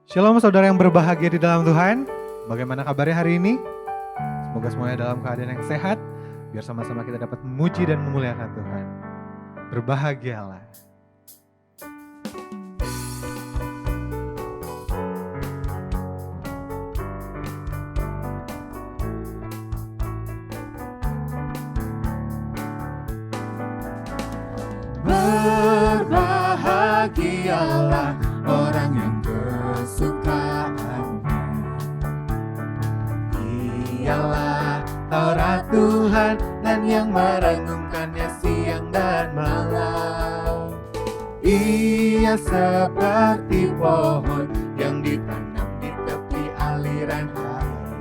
Shalom saudara yang berbahagia di dalam Tuhan. Bagaimana kabarnya hari ini? Semoga semuanya dalam keadaan yang sehat. Biar sama-sama kita dapat memuji dan memuliakan Tuhan. Berbahagialah. Berbahagialah orang yang kesukaannya ialah Taurat Tuhan dan yang merenungkannya siang dan malam. Ia seperti pohon yang ditanam di tepi aliran air,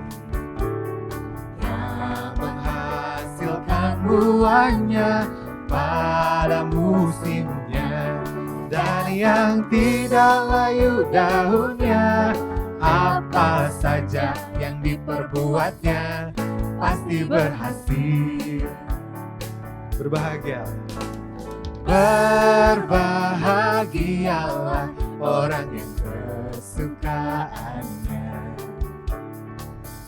yang menghasilkan buahnya pada musimnya, dan yang tidak layu daunnya. Apa saja yang diperbuatnya pasti berhasil. Berbahagia. Berbahagialah orang yang kesukaannya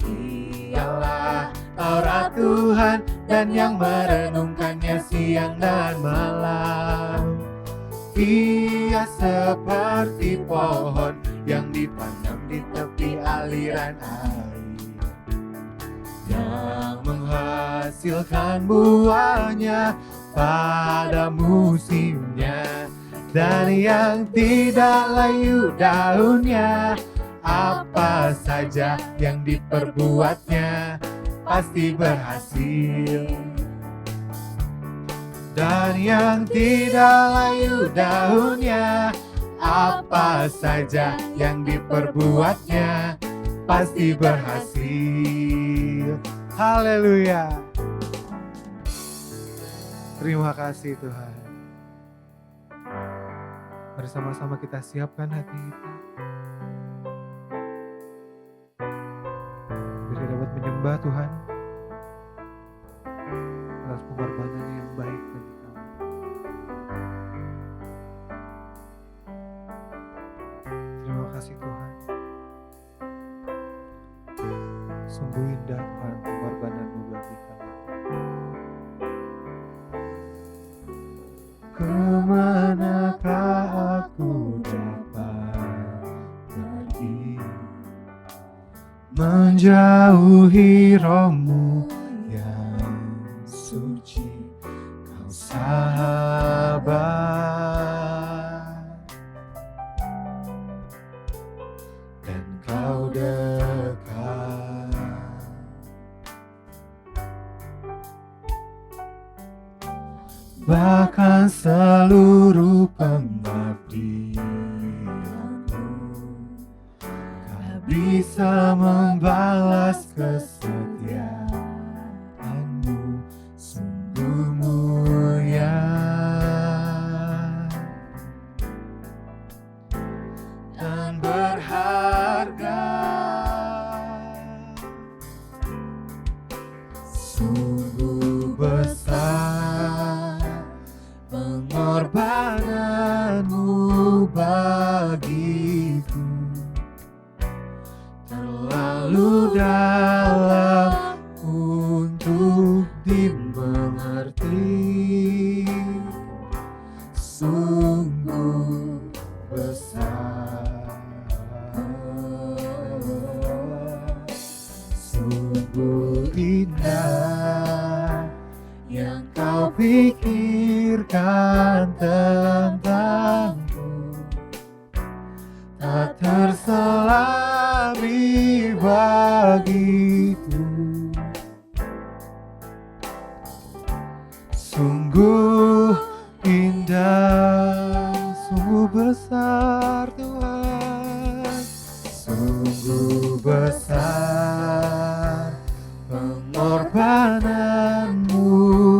ialah Taurat Tuhan dan yang merenungkannya siang dan malam. Ia seperti pohon yang ditanam di tepi aliran air, yang menghasilkan buahnya pada musimnya, dan yang tidak layu daunnya. Apa saja yang diperbuatnya pasti berhasil. Dan yang tidak layu daunnya, apa saja yang diperbuatnya pasti berhasil. Haleluya. Terima kasih Tuhan. Bersama-sama kita siapkan hati kita. Biar kita dapat menyembah Tuhan atas pengorbanan yang baik bagi kami. Terima kasih Tuhan. Sungguh indah Tuhan pengorbanan-Mu bagi kami. Kemanakah aku dapat pergi menjauhi Roh-Mu yang suci, Kau sahabat dan Kau dekat. Bahkan seluruh pengabdianmu tak bisa membalas kesetiaanmu. Sungguh mulia dan berharga. Sungguh besar pengorbananmu bagiku, terlalu dalam untuk dimengerti. Sungguh besar, sungguh indah yang Kau pikirkan tentangku, tak terselami bagiku. Sungguh indah, sungguh besar Tuhan. Sungguh besar pengorbanan-Mu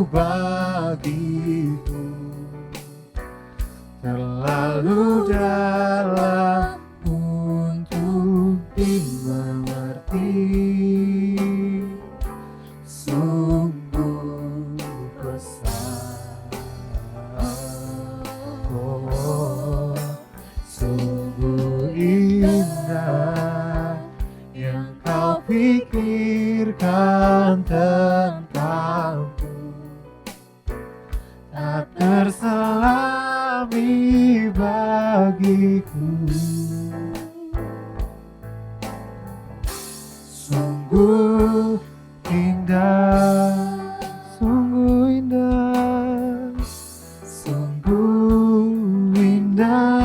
bagiku, terlalu dalam untuk dimengerti. Sungguh besar, oh, sungguh indah bagiku. Sungguh indah, sungguh indah, sungguh indah,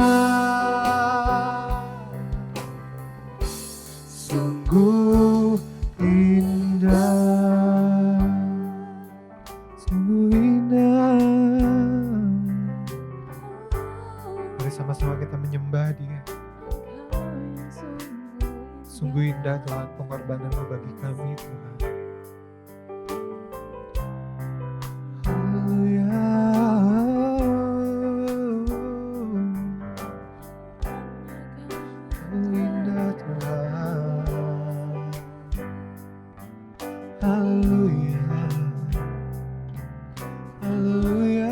sungguh indah, sungguh indah. Mari sama-sama kita menyembah Dia. Sungguh indah Tuhan pengorbanan-Mu bagi kami Tuhan. Haleluya. Sungguh indah Tuhan. Haleluya. Haleluya.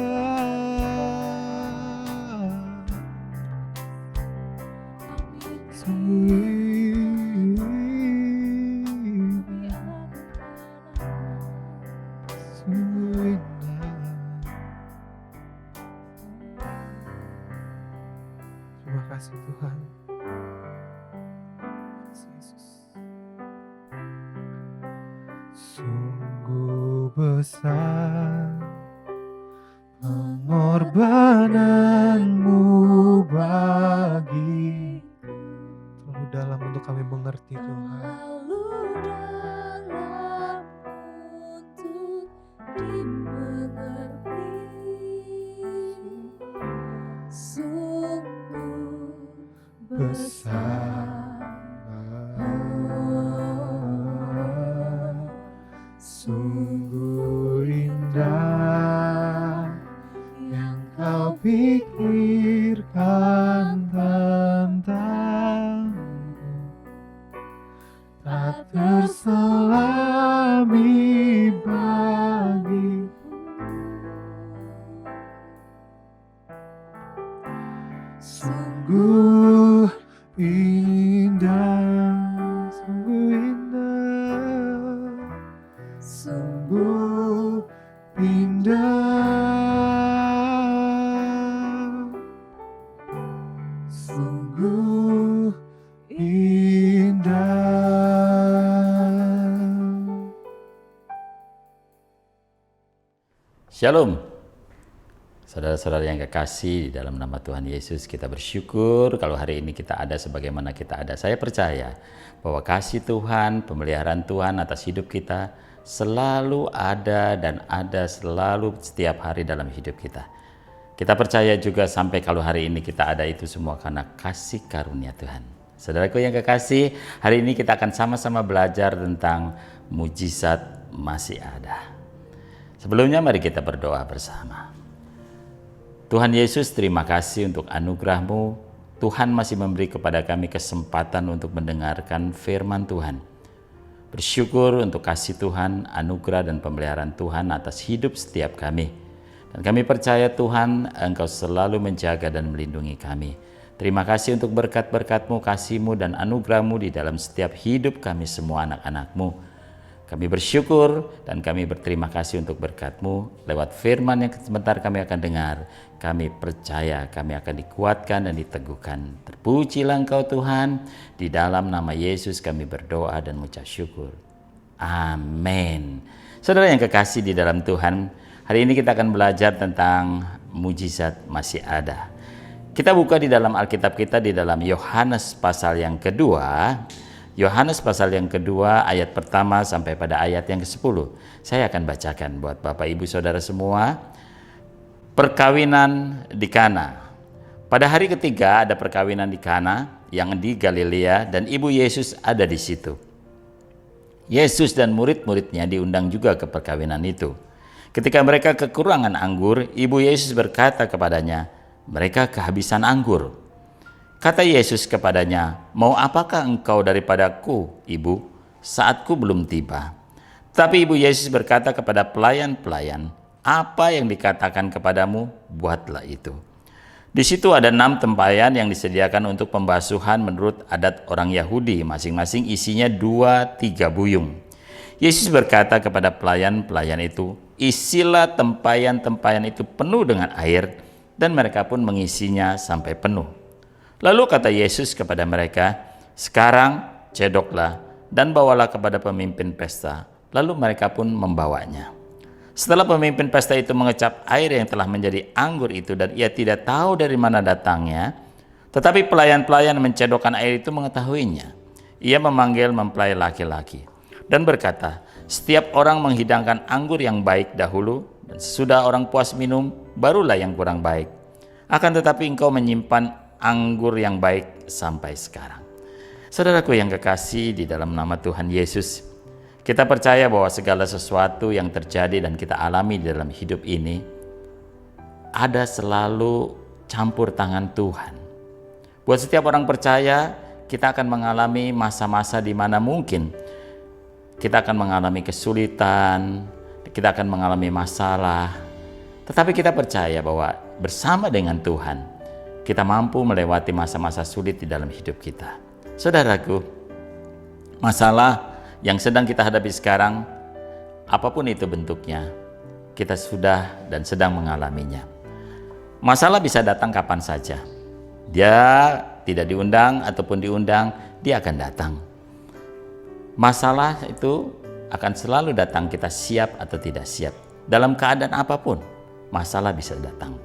Sungguh sungguh indah. Terima kasih Tuhan. Yesus. Sungguh besar pengorbananmu bagi. Terlalu dalam untuk kami mengerti Tuhan. Besar, sungguh indah yang kau pikirkan tentangku, tak terselami bagiku. Sungguh indah, sungguh indah, sungguh indah, sungguh indah. Shalom. Saudara-saudara yang kekasih, di dalam nama Tuhan Yesus kita bersyukur kalau hari ini kita ada sebagaimana kita ada. Saya percaya bahwa kasih Tuhan, pemeliharaan Tuhan atas hidup kita selalu ada dan ada selalu setiap hari dalam hidup kita. Kita percaya juga sampai kalau hari ini kita ada itu semua karena kasih karunia Tuhan. Saudaraku yang kekasih, hari ini kita akan sama-sama belajar tentang mujizat masih ada. Sebelumnya mari kita berdoa bersama. Tuhan Yesus, terima kasih untuk anugerah-Mu. Tuhan masih memberi kepada kami kesempatan untuk mendengarkan firman Tuhan. Bersyukur untuk kasih Tuhan, anugerah dan pemeliharaan Tuhan atas hidup setiap kami. Dan kami percaya Tuhan, Engkau selalu menjaga dan melindungi kami. Terima kasih untuk berkat-berkat-Mu, kasih-Mu dan anugerah-Mu di dalam setiap hidup kami semua anak-anak-Mu. Kami bersyukur dan kami berterima kasih untuk berkat-Mu. Lewat firman yang sebentar kami akan dengar, kami percaya kami akan dikuatkan dan diteguhkan. Terpujilah Engkau Tuhan, di dalam nama Yesus kami berdoa dan mengucap syukur. Amin. Saudara yang kekasih di dalam Tuhan, hari ini kita akan belajar tentang mujizat masih ada. Kita buka di dalam Alkitab kita di dalam Yohanes pasal yang kedua. Yohanes pasal yang kedua ayat pertama sampai pada ayat yang ke-10. Saya akan bacakan buat Bapak Ibu Saudara semua. Perkawinan di Kana. Pada hari ketiga ada perkawinan di Kana yang di Galilea dan ibu Yesus ada di situ. Yesus dan murid-muridnya diundang juga ke perkawinan itu. Ketika mereka kekurangan anggur, ibu Yesus berkata kepadanya, mereka kehabisan anggur. Kata Yesus kepadanya, mau apakah engkau daripadaku, ibu? Saatku belum tiba. Tapi ibu Yesus berkata kepada pelayan-pelayan, apa yang dikatakan kepadamu, buatlah itu. Di situ ada 6 tempayan yang disediakan untuk pembasuhan menurut adat orang Yahudi, masing-masing isinya 2-3 buyung. Yesus berkata kepada pelayan-pelayan itu, isilah tempayan-tempayan itu penuh dengan air, dan mereka pun mengisinya sampai penuh. Lalu kata Yesus kepada mereka, "Sekarang cedoklah dan bawalah kepada pemimpin pesta." Lalu mereka pun membawanya. Setelah pemimpin pesta itu mengecap air yang telah menjadi anggur itu dan ia tidak tahu dari mana datangnya, tetapi pelayan-pelayan mencedokkan air itu mengetahuinya. Ia memanggil mempelai laki-laki dan berkata, "Setiap orang menghidangkan anggur yang baik dahulu, dan sesudah orang puas minum, barulah yang kurang baik. Akan tetapi engkau menyimpan anggur yang baik sampai sekarang." Saudaraku yang kekasih di dalam nama Tuhan Yesus, kita percaya bahwa segala sesuatu yang terjadi dan kita alami di dalam hidup ini ada selalu campur tangan Tuhan. Buat setiap orang percaya, kita akan mengalami masa-masa di mana mungkin kita akan mengalami kesulitan, kita akan mengalami masalah. Tetapi kita percaya bahwa bersama dengan Tuhan, kita mampu melewati masa-masa sulit di dalam hidup kita. Saudaraku, masalah yang sedang kita hadapi sekarang, apapun itu bentuknya, kita sudah dan sedang mengalaminya. Masalah bisa datang kapan saja. Dia tidak diundang ataupun diundang, dia akan datang. Masalah itu akan selalu datang, kita siap atau tidak siap. Dalam keadaan apapun, masalah bisa datang.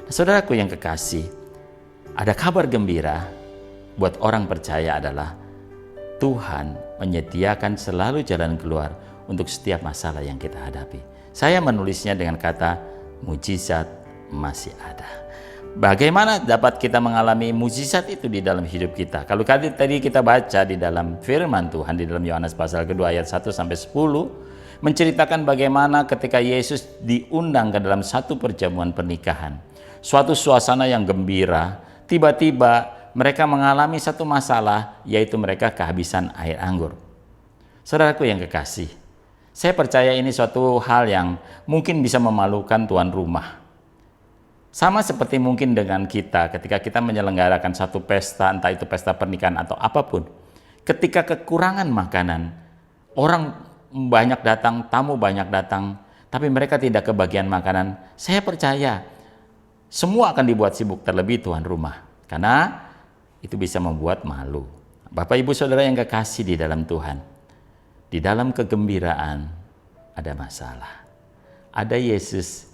Nah, saudaraku yang kekasih, ada kabar gembira buat orang percaya adalah Tuhan menyediakan selalu jalan keluar untuk setiap masalah yang kita hadapi. Saya menulisnya dengan kata mujizat masih ada. Bagaimana dapat kita mengalami mujizat itu di dalam hidup kita? Kalau tadi kita baca di dalam firman Tuhan di dalam Yohanes pasal kedua ayat 1 sampai 10 menceritakan bagaimana ketika Yesus diundang ke dalam satu perjamuan pernikahan. Suatu suasana yang gembira, tiba-tiba mereka mengalami satu masalah, yaitu mereka kehabisan air anggur. Saudaraku yang kekasih, saya percaya ini suatu hal yang mungkin bisa memalukan tuan rumah. Sama seperti mungkin dengan kita ketika kita menyelenggarakan satu pesta, entah itu pesta pernikahan atau apapun. Ketika kekurangan makanan, orang banyak datang, tamu banyak datang, tapi mereka tidak kebagian makanan. Saya percaya semua akan dibuat sibuk, terlebih tuan rumah. Karena itu bisa membuat malu. Bapak Ibu Saudara yang kekasih di dalam Tuhan, di dalam kegembiraan ada masalah. Ada Yesus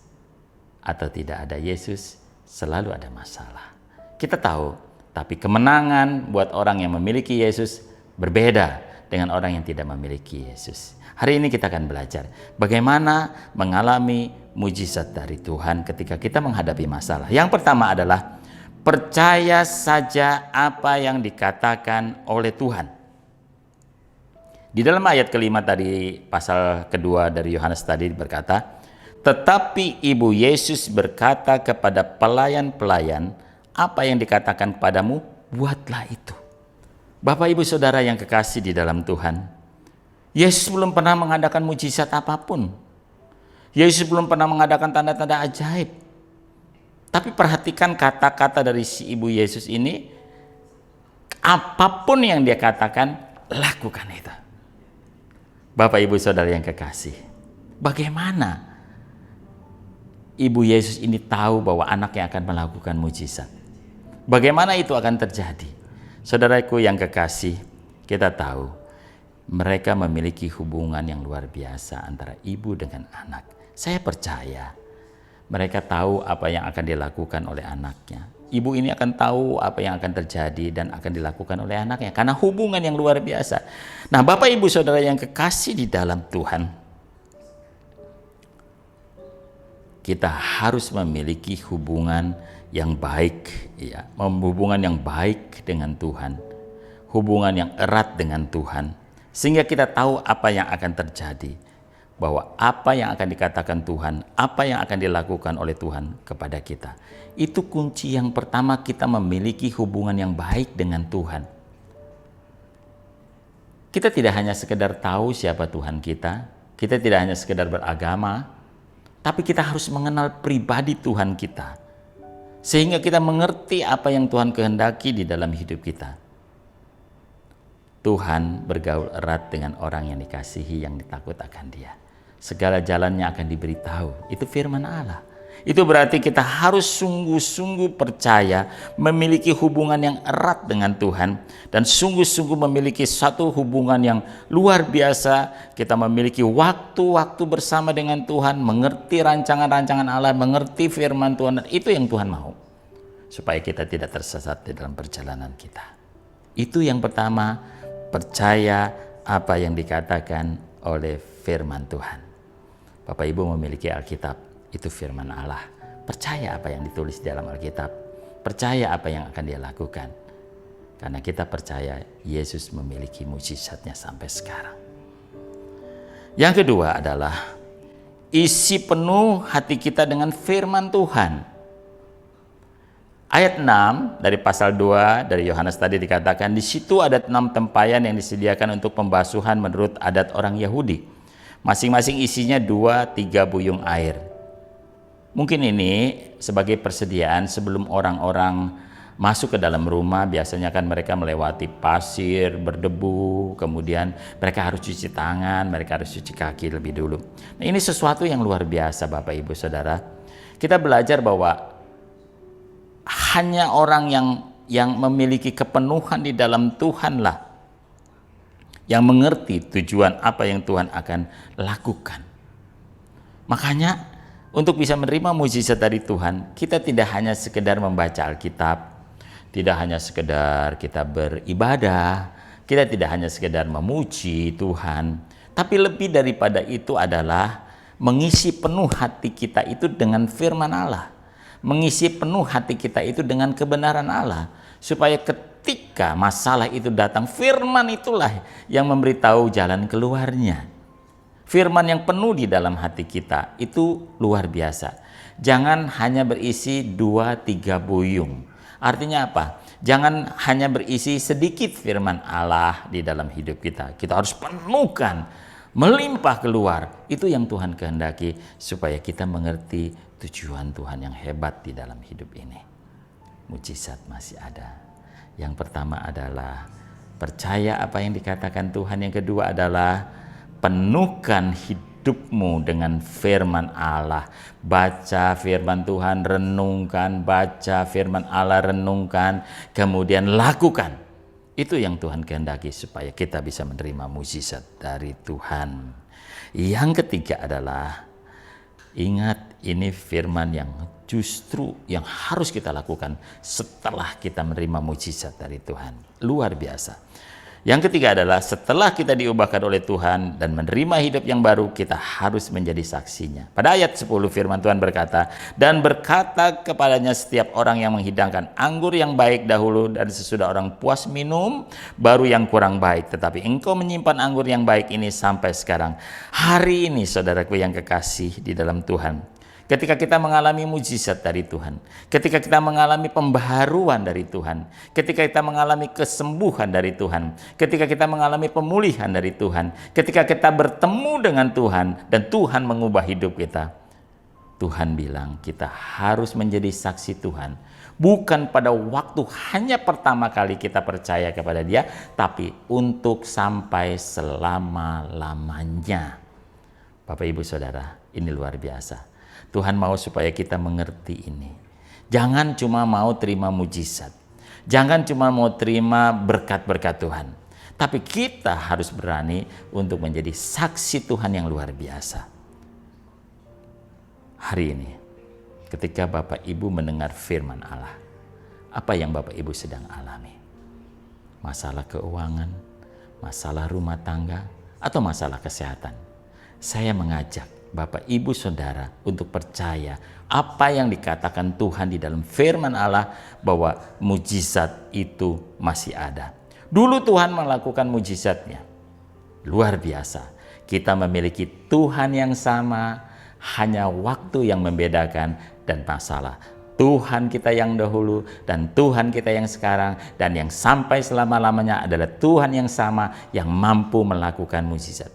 atau tidak ada Yesus, selalu ada masalah. Kita tahu, tapi kemenangan buat orang yang memiliki Yesus berbeda dengan orang yang tidak memiliki Yesus. Hari ini kita akan belajar bagaimana mengalami mujizat dari Tuhan ketika kita menghadapi masalah. Yang pertama adalah percaya saja apa yang dikatakan oleh Tuhan. Di dalam ayat kelima tadi, pasal kedua dari Yohanes tadi berkata, "Tetapi Ibu Yesus berkata kepada pelayan-pelayan, apa yang dikatakan kepadamu, buatlah itu." Bapak Ibu Saudara yang kekasih di dalam Tuhan, Yesus belum pernah mengadakan mujizat apapun. Yesus belum pernah mengadakan tanda-tanda ajaib. Tapi perhatikan kata-kata dari si Ibu Yesus ini, apapun yang dia katakan, lakukan itu. Bapak Ibu Saudara yang kekasih, bagaimana Ibu Yesus ini tahu bahwa anaknya akan melakukan mujizat? Bagaimana itu akan terjadi? Saudaraku yang kekasih, kita tahu mereka memiliki hubungan yang luar biasa antara ibu dengan anak. Saya percaya mereka tahu apa yang akan dilakukan oleh anaknya. Ibu ini akan tahu apa yang akan terjadi dan akan dilakukan oleh anaknya karena hubungan yang luar biasa. Nah, Bapak Ibu Saudara yang kekasih di dalam Tuhan, kita harus memiliki hubungan yang baik, ya, hubungan yang baik dengan Tuhan, hubungan yang erat dengan Tuhan, sehingga kita tahu apa yang akan terjadi, bahwa apa yang akan dikatakan Tuhan, apa yang akan dilakukan oleh Tuhan kepada kita. Itu kunci yang pertama, kita memiliki hubungan yang baik dengan Tuhan. Kita tidak hanya sekedar tahu siapa Tuhan kita tidak hanya sekedar beragama, tapi kita harus mengenal pribadi Tuhan kita, sehingga kita mengerti apa yang Tuhan kehendaki di dalam hidup kita. Tuhan bergaul erat dengan orang yang dikasihi, yang ditakut akan Dia. Segala jalannya akan diberitahu. Itu firman Allah. Itu berarti kita harus sungguh-sungguh percaya, memiliki hubungan yang erat dengan Tuhan, dan sungguh-sungguh memiliki satu hubungan yang luar biasa. Kita memiliki waktu-waktu bersama dengan Tuhan, mengerti rancangan-rancangan Allah, mengerti firman Tuhan, dan itu yang Tuhan mau, supaya kita tidak tersesat di dalam perjalanan kita. Itu yang pertama, percaya apa yang dikatakan oleh firman Tuhan. Bapak Ibu memiliki Alkitab, itu firman Allah. Percaya apa yang ditulis di dalam Alkitab. Percaya apa yang akan dia lakukan. Karena kita percaya Yesus memiliki mukjizatnya sampai sekarang. Yang kedua adalah isi penuh hati kita dengan firman Tuhan. Ayat 6 dari pasal 2 dari Yohanes tadi dikatakan, di situ ada 6 tempayan yang disediakan untuk pembasuhan menurut adat orang Yahudi. Masing-masing isinya 2-3 buyung air. Mungkin ini sebagai persediaan sebelum orang-orang masuk ke dalam rumah. Biasanya kan mereka melewati pasir, berdebu, kemudian mereka harus cuci tangan, mereka harus cuci kaki lebih dulu. Nah, ini sesuatu yang luar biasa Bapak Ibu Saudara. Kita belajar bahwa hanya orang yang memiliki kepenuhan di dalam Tuhanlah yang mengerti tujuan apa yang Tuhan akan lakukan. Makanya untuk bisa menerima mukjizat dari Tuhan, kita tidak hanya sekedar membaca Alkitab, tidak hanya sekedar kita beribadah, kita tidak hanya sekedar memuji Tuhan, tapi lebih daripada itu adalah mengisi penuh hati kita itu dengan firman Allah, mengisi penuh hati kita itu dengan kebenaran Allah, supaya ketika masalah itu datang, firman itulah yang memberitahu jalan keluarnya. Firman yang penuh di dalam hati kita itu luar biasa. Jangan hanya berisi 2-3 buyung. Artinya apa? Jangan hanya berisi sedikit firman Allah di dalam hidup kita. Kita harus penuhkan, melimpah keluar. Itu yang Tuhan kehendaki supaya kita mengerti tujuan Tuhan yang hebat di dalam hidup ini. Mukjizat masih ada. Yang pertama adalah percaya apa yang dikatakan Tuhan. Yang kedua adalah penuhkan hidupmu dengan firman Allah. Baca firman Tuhan, renungkan, baca firman Allah, renungkan, kemudian lakukan. Itu yang Tuhan kehendaki supaya kita bisa menerima mukjizat dari Tuhan. Yang ketiga adalah ingat, ini firman yang justru yang harus kita lakukan setelah kita menerima mukjizat dari Tuhan. Luar biasa. Yang ketiga adalah setelah kita diubahkan oleh Tuhan dan menerima hidup yang baru, kita harus menjadi saksinya. Pada ayat 10 firman Tuhan berkata, dan berkata kepadanya setiap orang yang menghidangkan anggur yang baik dahulu, dan sesudah orang puas minum baru yang kurang baik. Tetapi engkau menyimpan anggur yang baik ini sampai sekarang. Hari ini saudaraku yang kekasih di dalam Tuhan, ketika kita mengalami mukjizat dari Tuhan, ketika kita mengalami pembaharuan dari Tuhan, ketika kita mengalami kesembuhan dari Tuhan, ketika kita mengalami pemulihan dari Tuhan, ketika kita bertemu dengan Tuhan dan Tuhan mengubah hidup kita, Tuhan bilang kita harus menjadi saksi Tuhan. Bukan pada waktu hanya pertama kali kita percaya kepada Dia, tapi untuk sampai selama-lamanya. Bapak Ibu Saudara, ini luar biasa. Tuhan mau supaya kita mengerti ini. Jangan cuma mau terima mukjizat. Jangan cuma mau terima berkat-berkat Tuhan. Tapi kita harus berani untuk menjadi saksi Tuhan yang luar biasa. Hari ini, ketika Bapak Ibu mendengar firman Allah, apa yang Bapak Ibu sedang alami? Masalah keuangan, masalah rumah tangga, atau masalah kesehatan? Saya mengajak Bapak Ibu Saudara untuk percaya apa yang dikatakan Tuhan di dalam firman Allah, bahwa mukjizat itu masih ada. Dulu Tuhan melakukan mukjizatnya. Luar biasa. Kita memiliki Tuhan yang sama, hanya waktu yang membedakan dan masalah. Tuhan kita yang dahulu dan Tuhan kita yang sekarang dan yang sampai selama-lamanya adalah Tuhan yang sama yang mampu melakukan mukjizat.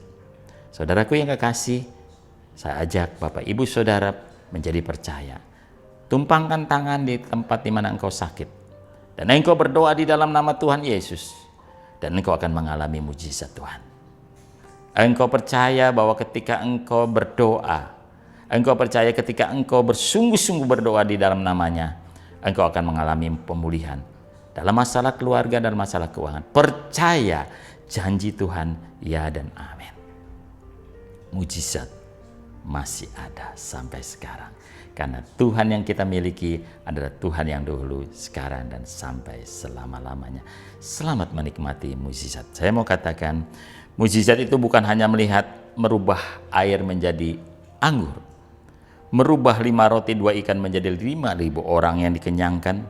Saudaraku yang kekasih, saya ajak Bapak Ibu Saudara menjadi percaya. Tumpangkan tangan di tempat di mana engkau sakit. Dan engkau berdoa di dalam nama Tuhan Yesus. Dan engkau akan mengalami mukjizat Tuhan. Engkau percaya bahwa ketika engkau berdoa, Engkau percaya ketika engkau bersungguh-sungguh berdoa di dalam namanya, engkau akan mengalami pemulihan dalam masalah keluarga dan masalah keuangan. Percaya janji Tuhan, ya dan amin. Mujizat masih ada sampai sekarang. Karena Tuhan yang kita miliki adalah Tuhan yang dahulu, sekarang, dan sampai selama-lamanya. Selamat menikmati mujizat. Saya mau katakan, mujizat itu bukan hanya melihat merubah air menjadi anggur, merubah 5 roti 2 ikan menjadi 5.000 orang yang dikenyangkan.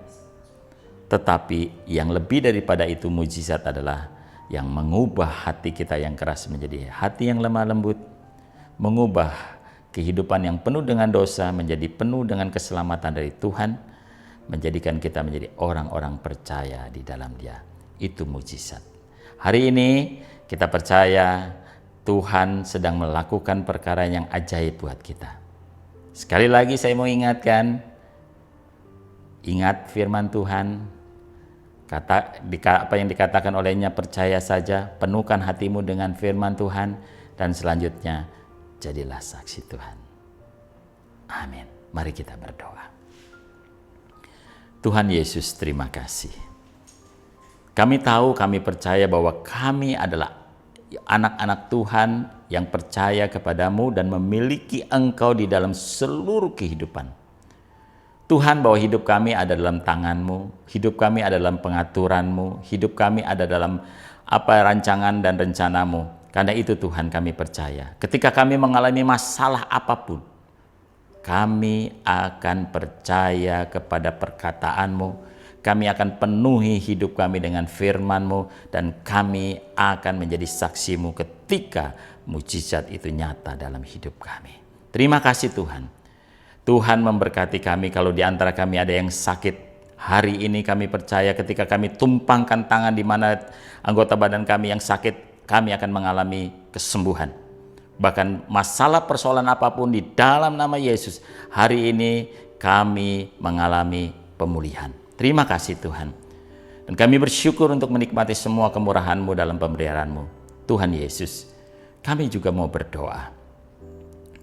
Tetapi yang lebih daripada itu, mujizat adalah yang mengubah hati kita yang keras menjadi hati yang lemah lembut, mengubah kehidupan yang penuh dengan dosa menjadi penuh dengan keselamatan dari Tuhan, menjadikan kita menjadi orang-orang percaya di dalam Dia. Itu mujizat. Hari ini kita percaya Tuhan sedang melakukan perkara yang ajaib buat kita. Sekali lagi saya mau ingatkan, ingat firman Tuhan, apa yang dikatakan olehnya, percaya saja, penuhkan hatimu dengan firman Tuhan, dan selanjutnya jadilah saksi Tuhan. Amin. Mari kita berdoa. Tuhan Yesus, terima kasih. Kami tahu, kami percaya bahwa kami adalah anak-anak Tuhan yang percaya kepadamu dan memiliki Engkau di dalam seluruh kehidupan. Tuhan, bahwa hidup kami ada dalam tangan-Mu, hidup kami ada dalam pengaturan-Mu, hidup kami ada dalam rancangan dan rencana-Mu. Karena itu Tuhan, kami percaya ketika kami mengalami masalah apapun, kami akan percaya kepada perkataan-Mu, kami akan penuhi hidup kami dengan firman-Mu, dan kami akan menjadi saksi-Mu ketika mujizat itu nyata dalam hidup kami. Terima kasih Tuhan. Tuhan memberkati kami. Kalau di antara kami ada yang sakit, hari ini kami percaya ketika kami tumpangkan tangan di mana anggota badan kami yang sakit, kami akan mengalami kesembuhan. Bahkan masalah persoalan apapun, di dalam nama Yesus, hari ini kami mengalami pemulihan. Terima kasih Tuhan. Dan kami bersyukur untuk menikmati semua kemurahan-Mu dalam pemeliharaan-Mu. Tuhan Yesus, kami juga mau berdoa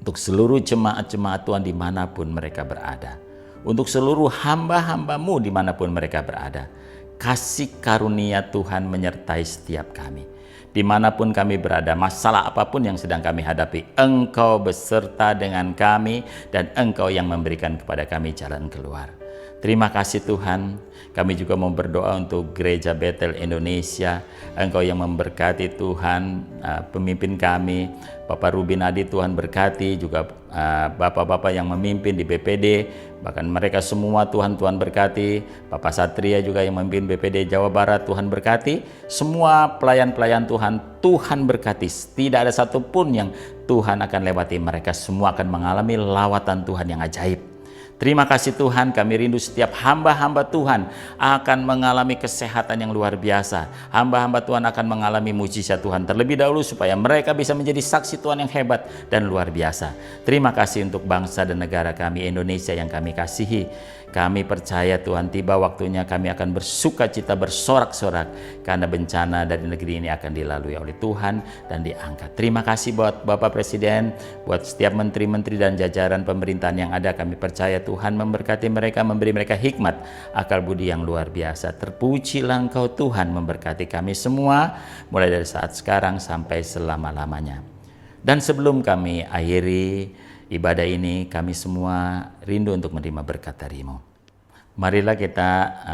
untuk seluruh jemaat-jemaat Tuhan dimanapun mereka berada. Untuk seluruh hamba-hamba-Mu dimanapun mereka berada. Kasih karunia Tuhan menyertai setiap kami. Dimanapun kami berada, masalah apapun yang sedang kami hadapi, Engkau beserta dengan kami, dan Engkau yang memberikan kepada kami jalan keluar. Terima kasih Tuhan. Kami juga mau berdoa untuk Gereja Betel Indonesia. Engkau yang memberkati Tuhan, pemimpin kami, Bapak Ruben Adi, Tuhan berkati, juga Bapak-Bapak yang memimpin di BPD, bahkan mereka semua Tuhan berkati. Bapak Satria juga yang memimpin BPD Jawa Barat, Tuhan berkati. Semua pelayan-pelayan Tuhan berkati. Tidak ada satupun yang Tuhan akan lewati. Mereka semua akan mengalami lawatan Tuhan yang ajaib. Terima kasih Tuhan, kami rindu setiap hamba-hamba Tuhan akan mengalami kesehatan yang luar biasa. Hamba-hamba Tuhan akan mengalami mujizat Tuhan terlebih dahulu supaya mereka bisa menjadi saksi Tuhan yang hebat dan luar biasa. Terima kasih untuk bangsa dan negara kami Indonesia yang kami kasihi. Kami percaya Tuhan, tiba waktunya kami akan bersuka cita, bersorak-sorak, karena bencana dari negeri ini akan dilalui oleh Tuhan dan diangkat. Terima kasih buat Bapak Presiden, buat setiap menteri-menteri dan jajaran pemerintahan yang ada. Kami percaya Tuhan memberkati mereka, memberi mereka hikmat, akal budi yang luar biasa. Terpujilah Engkau Tuhan, memberkati kami semua, mulai dari saat sekarang sampai selama-lamanya. Dan sebelum kami akhiri ibadah ini, kami semua rindu untuk menerima berkat dari-Mu. Marilah kita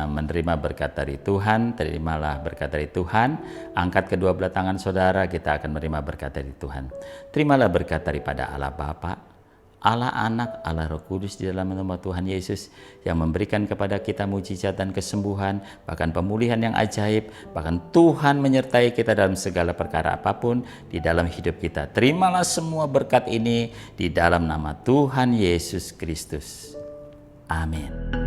menerima berkat dari Tuhan. Terimalah berkat dari Tuhan. Angkat kedua belah tangan saudara, kita akan menerima berkat dari Tuhan. Terimalah berkat daripada Allah Bapa, Allah Anak, Allah Roh Kudus di dalam nama Tuhan Yesus, yang memberikan kepada kita mujizat dan kesembuhan, bahkan pemulihan yang ajaib. Bahkan Tuhan menyertai kita dalam segala perkara apapun di dalam hidup kita. Terimalah semua berkat ini di dalam nama Tuhan Yesus Kristus. Amin.